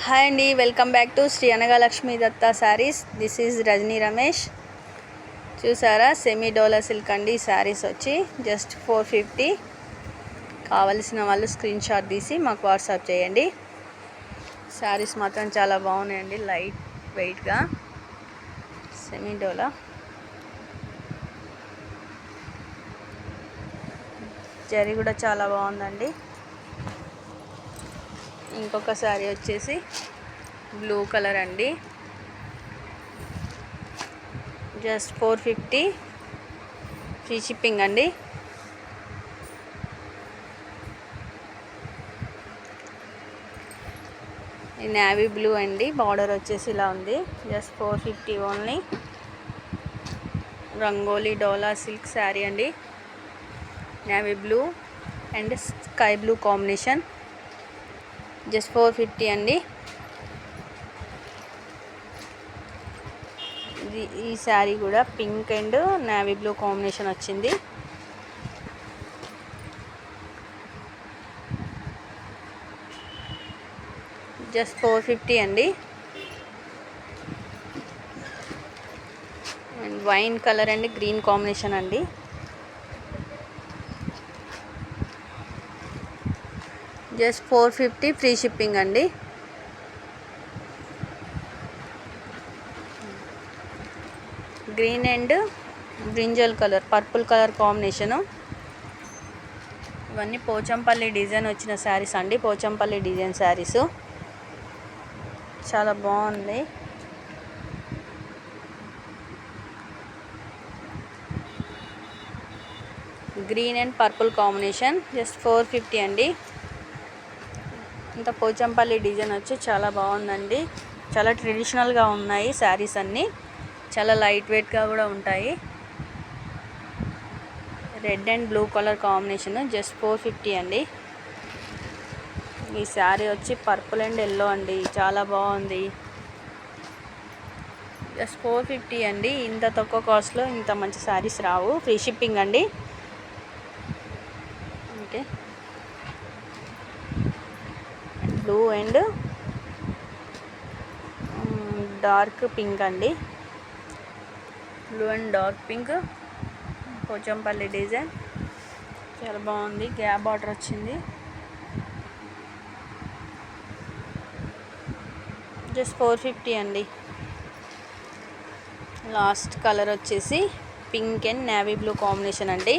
Hi అండి, welcome back to Shri Anagalakshmi Datta saris. This is Rajani Ramesh. చూసారా, semi డోలా silk అండి. శారీస్ వచ్చి జస్ట్ 450. కావలసిన వాళ్ళు స్క్రీన్ షాట్ తీసి మాకు వాట్సాప్ చేయండి. శారీస్ మాత్రం చాలా బాగున్నాయండి, లైట్ వెయిట్గా. సెమీ డోలా జరీ కూడా చాలా బాగుందండి. ఇంకొక శారీ వచ్చేసి బ్లూ కలర్ అండి, జస్ట్ 450, ఫ్రీ షిప్పింగ్ అండి. ఈ నేవీ బ్లూ అండి, బార్డర్ వచ్చేసి ఇలా ఉంది. Just 450 only. Rangoli dola silk sari అండి, navy blue and sky blue combination. Just 450 అండి. ఈ శారీ కూడా pink and navy blue combination వచ్చింది. జస్ట్ 450 అండి. And wine colour and green combination అండి. జస్ట్ 450, ఫ్రీ షిప్పింగ్ అండి. Green and brinjal colour, purple colour combination. ఇవన్నీ Pochampally design వచ్చిన శారీస్ అండి, పోచంపల్లి డిజైన్ శారీస్. చాలా బాగుంది. Green and purple combination. Just 450 అండి. ఇంత పోచంపల్లి డిజైన్ వచ్చి చాలా బాగుందండి. చాలా ట్రెడిషనల్గా ఉన్నాయి శారీస్ అన్నీ. చాలా లైట్ వెయిట్గా కూడా ఉంటాయి. Red and blue colour combination. Just 450 అండి. ఈ శారీ వచ్చి పర్పుల్ అండ్ ఎల్లో అండి, చాలా బాగుంది. జస్ట్ 450 అండి. ఇంత తక్కువ కాస్ట్లో ఇంత మంచి శారీస్ రావు. ఫ్రీ షిప్పింగ్ అండి. Okay, blue and dark pink అండి, blue and dark pink Pochampally design. చాలా బాగుంది, గ్యాప్ బార్డర్ వచ్చింది. జస్ట్ 450 అండి. లాస్ట్ కలర్ వచ్చేసి pink and navy blue combination అండి.